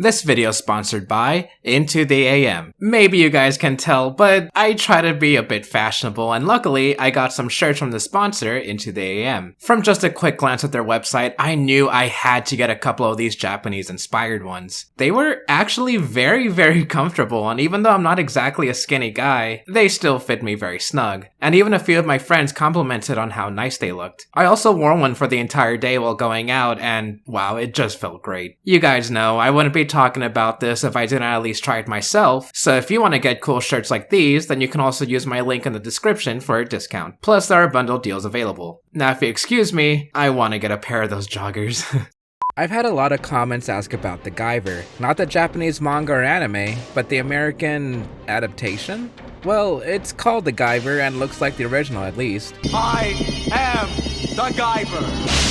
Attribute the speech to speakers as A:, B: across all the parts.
A: This video is sponsored by Into the AM. Maybe you guys can tell, but I try to be a bit fashionable, and luckily I got some shirts from the sponsor, Into the AM. From just a quick glance at their website, I knew I had to get a couple of these Japanese-inspired ones. They were actually very comfortable, and even though I'm not exactly a skinny guy, they still fit me very snug. And even a few of my friends complimented on how nice they looked. I also wore one for the entire day while going out, and wow, it just felt great. You guys know, I wouldn't be talking about this if I didn't at least try it myself, so if you want to get cool shirts like these, then you can also use my link in the description for a discount. Plus, there are bundle deals available. Now, if you excuse me, I want to get a pair of those joggers. I've had a lot of comments ask about the Guyver. Not the Japanese manga or anime, but the American adaptation? Well, it's called the Guyver and looks like the original at least.
B: I am the Guyver!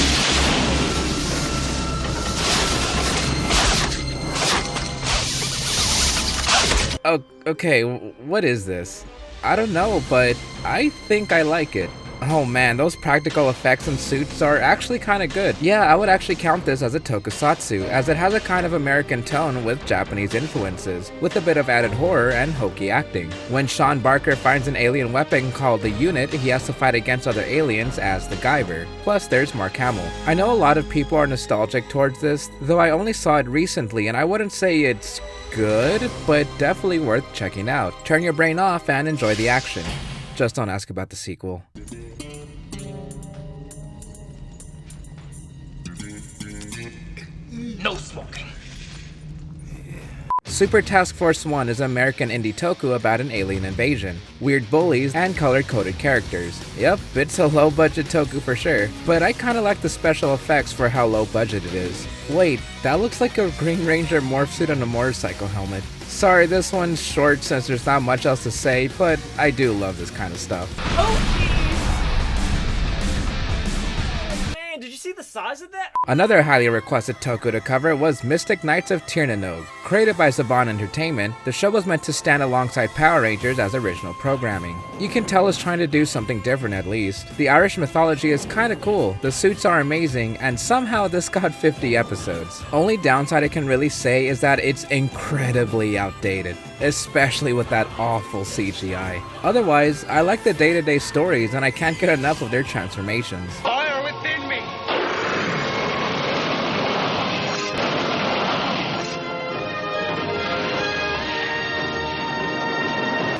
A: Oh, okay, what is this? I don't know, but I think I like it. Oh man, those practical effects and suits are actually kinda good. Yeah, I would actually count this as a Tokusatsu, as it has a kind of American tone with Japanese influences, with a bit of added horror and hokey acting. When Sean Barker finds an alien weapon called the Unit, he has to fight against other aliens as the Guyver. Plus, there's Mark Hamill. I know a lot of people are nostalgic towards this, though I only saw it recently, and I wouldn't say it's good, but definitely worth checking out. Turn your brain off and enjoy the action. Just don't ask about the sequel.
B: No smoking.
A: Super Task Force 1 is an American indie toku about an alien invasion, weird bullies, and color-coded characters. Yep, it's a low-budget toku for sure, but I kinda like the special effects for how low-budget it is. Wait, that looks like a Green Ranger morph suit on a motorcycle helmet. Sorry, this one's short since there's not much else to say, but I do love this kind of stuff.
C: Did you see the size of that?
A: Another highly requested toku to cover was Mystic Knights of Tyrianno. Created by Saban Entertainment, the show was meant to stand alongside Power Rangers as original programming. You can tell it's trying to do something different at least. The Irish mythology is kinda cool, the suits are amazing, and somehow this got 50 episodes. Only downside I can really say is that it's incredibly outdated, especially with that awful CGI. Otherwise, I like the day-to-day stories and I can't get enough of their transformations.
B: Fire within me!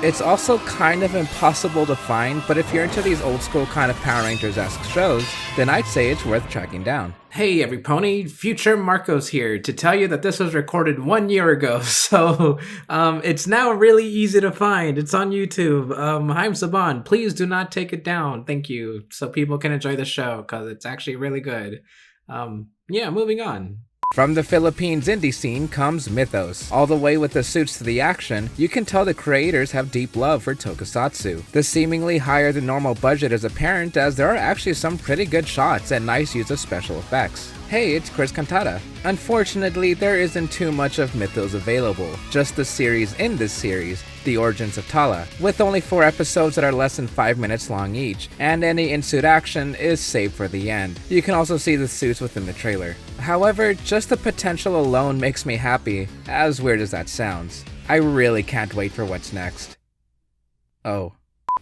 A: It's also kind of impossible to find, but if you're into these old school kind of Power Rangers-esque shows, then I'd say it's worth tracking down. Hey every pony, future Marcos here to tell you that this was recorded 1 year ago, so it's now really easy to find. It's on YouTube. I'm Saban. Please do not take it down. Thank you. So people can enjoy the show, because it's actually really good. Yeah, moving on. From the Philippines indie scene comes Mythos. All the way with the suits to the action, you can tell the creators have deep love for Tokusatsu. The seemingly higher than normal budget is apparent as there are actually some pretty good shots and nice use of special effects. Hey, it's Chris Cantata. Unfortunately, there isn't too much of Mythos available, just the series in this series, The Origins of Tala, with only 4 episodes that are less than 5 minutes long each, and any in-suit action is saved for the end. You can also see the suits within the trailer. However, just the potential alone makes me happy, as weird as that sounds. I really can't wait for what's next. Oh.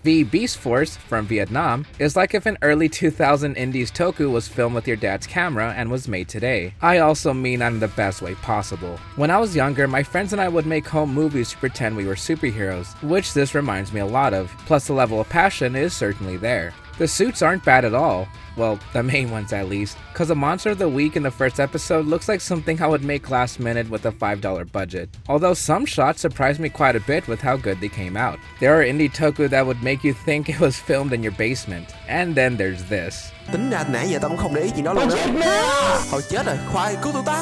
A: The Beast Force from Vietnam is like if an early 2000 indies toku was filmed with your dad's camera and was made today. I also mean that in the best way possible. When I was younger, my friends and I would make home movies to pretend we were superheroes, which this reminds me a lot of, plus the level of passion is certainly there. The suits aren't bad at all. Well, the main ones at least, cause the monster of the week in the first episode looks like something I would make last minute with a $5 budget. Although some shots surprised me quite a bit with how good they came out. There are indie toku that would make you think it was filmed in your basement. And then there's this.
D: Tính ra nãy giờ tao cũng không để ý chuyện đó luôn á. Thôi chết rồi, khoai cứu tụi tao.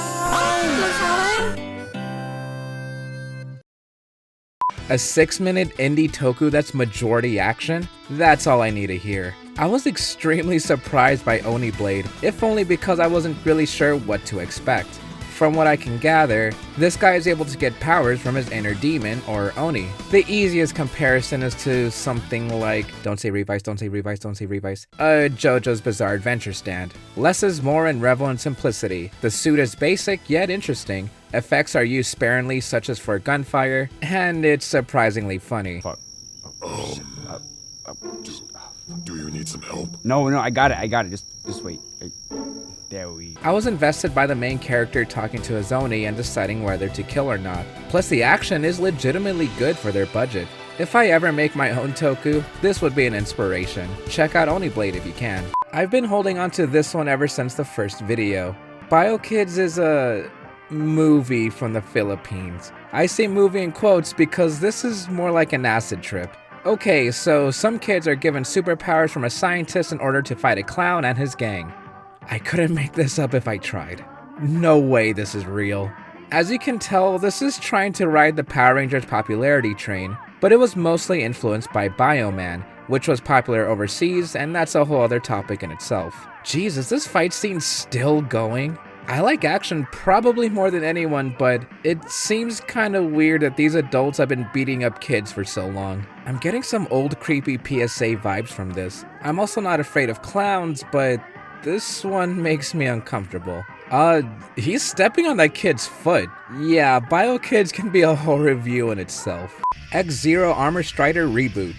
A: A 6-minute indie toku that's majority action? That's all I need to hear. I was extremely surprised by Oni Blade, if only because I wasn't really sure what to expect. From what I can gather, this guy is able to get powers from his inner demon, or Oni. The easiest comparison is to something like, don't say Revice, JoJo's Bizarre Adventure stand. Less is more and revel in simplicity. The suit is basic yet interesting, Effects are used sparingly, such as for gunfire, and it's surprisingly funny.
C: Fuck.
E: Do you need some help?
C: No, I got it. Just wait. There we.
A: I was invested by the main character talking to his Oni and deciding whether to kill or not. Plus the action is legitimately good for their budget. If I ever make my own toku, this would be an inspiration. Check out Oni Blade if you can. I've been holding on to this one ever since the first video. BioKids is a movie from the Philippines. I say movie in quotes because this is more like an acid trip. Okay, so some kids are given superpowers from a scientist in order to fight a clown and his gang. I couldn't make this up if I tried. No way this is real. As you can tell, this is trying to ride the Power Rangers popularity train, but it was mostly influenced by Bioman, which was popular overseas, and that's a whole other topic in itself. Jeez, is this fight scene still going? I like action probably more than anyone, but it seems kinda weird that these adults have been beating up kids for so long. I'm getting some old creepy PSA vibes from this. I'm also not afraid of clowns, but this one makes me uncomfortable. He's stepping on that kid's foot. Yeah, BioKids can be a whole review in itself. X-Zero Armor Strider Reboot.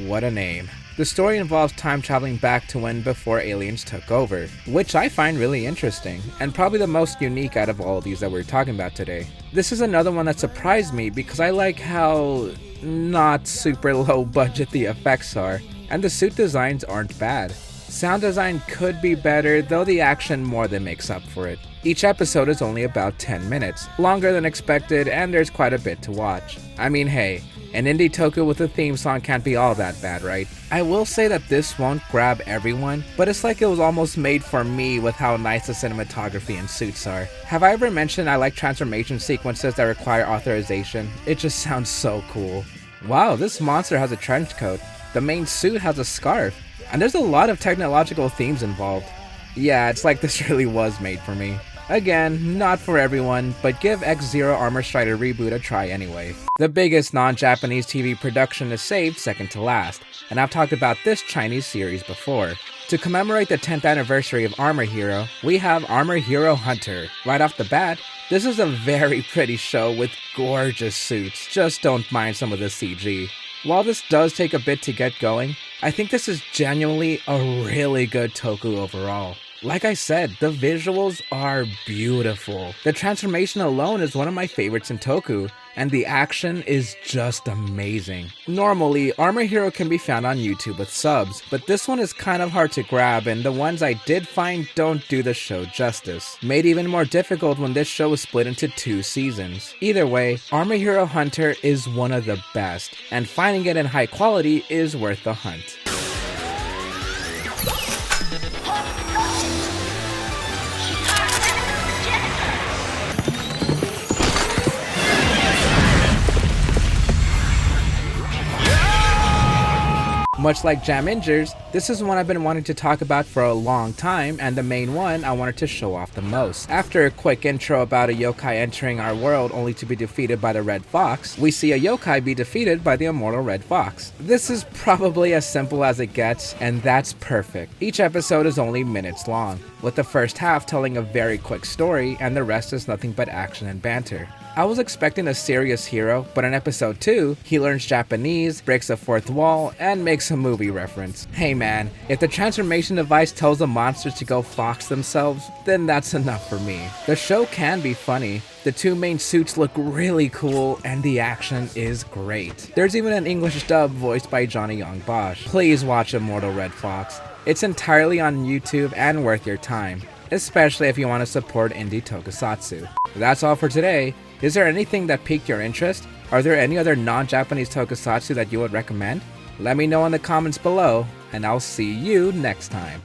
A: What a name. The story involves time traveling back to when before aliens took over, which I find really interesting, and probably the most unique out of all of these that we're talking about today. This is another one that surprised me because I like how not super low budget the effects are, and the suit designs aren't bad. Sound design could be better, though the action more than makes up for it. Each episode is only about 10 minutes, longer than expected, and there's quite a bit to watch. I mean, hey, an indie toku with a theme song can't be all that bad, right? I will say that this won't grab everyone, but it's like it was almost made for me with how nice the cinematography and suits are. Have I ever mentioned I like transformation sequences that require authorization? It just sounds so cool. Wow, this monster has a trench coat. The main suit has a scarf. And there's a lot of technological themes involved. Yeah, it's like this really was made for me. Again, not for everyone, but give X-Zero Armor Strider Reboot a try anyway. The biggest non-Japanese TV production is saved second to last, and I've talked about this Chinese series before. To commemorate the 10th anniversary of Armor Hero, we have Armor Hero Hunter. Right off the bat, this is a very pretty show with gorgeous suits, just don't mind some of the CG. While this does take a bit to get going, I think this is genuinely a really good toku overall. Like I said, the visuals are beautiful. The transformation alone is one of my favorites in toku, and the action is just amazing. Normally, Armor Hero can be found on YouTube with subs, but this one is kind of hard to grab, and the ones I did find don't do the show justice. Made even more difficult when this show was split into 2 seasons. Either way, Armor Hero Hunter is one of the best, and finding it in high quality is worth the hunt. Much like Jam Ingers, this is one I've been wanting to talk about for a long time, and the main one I wanted to show off the most. After a quick intro about a yokai entering our world only to be defeated by the Red Fox, we see a yokai be defeated by the Immortal Red Fox. This is probably as simple as it gets, and that's perfect. Each episode is only minutes long, with the first half telling a very quick story, and the rest is nothing but action and banter. I was expecting a serious hero, but in episode 2, he learns Japanese, breaks a fourth wall, and makes a movie reference. Hey man, if the transformation device tells the monsters to go fox themselves, then that's enough for me. The show can be funny, the 2 main suits look really cool, and the action is great. There's even an English dub voiced by Johnny Young Bosch. Please watch Immortal Red Fox. It's entirely on YouTube and worth your time, especially if you want to support indie tokusatsu. That's all for today. Is there anything that piqued your interest? Are there any other non-Japanese tokusatsu that you would recommend? Let me know in the comments below, and I'll see you next time.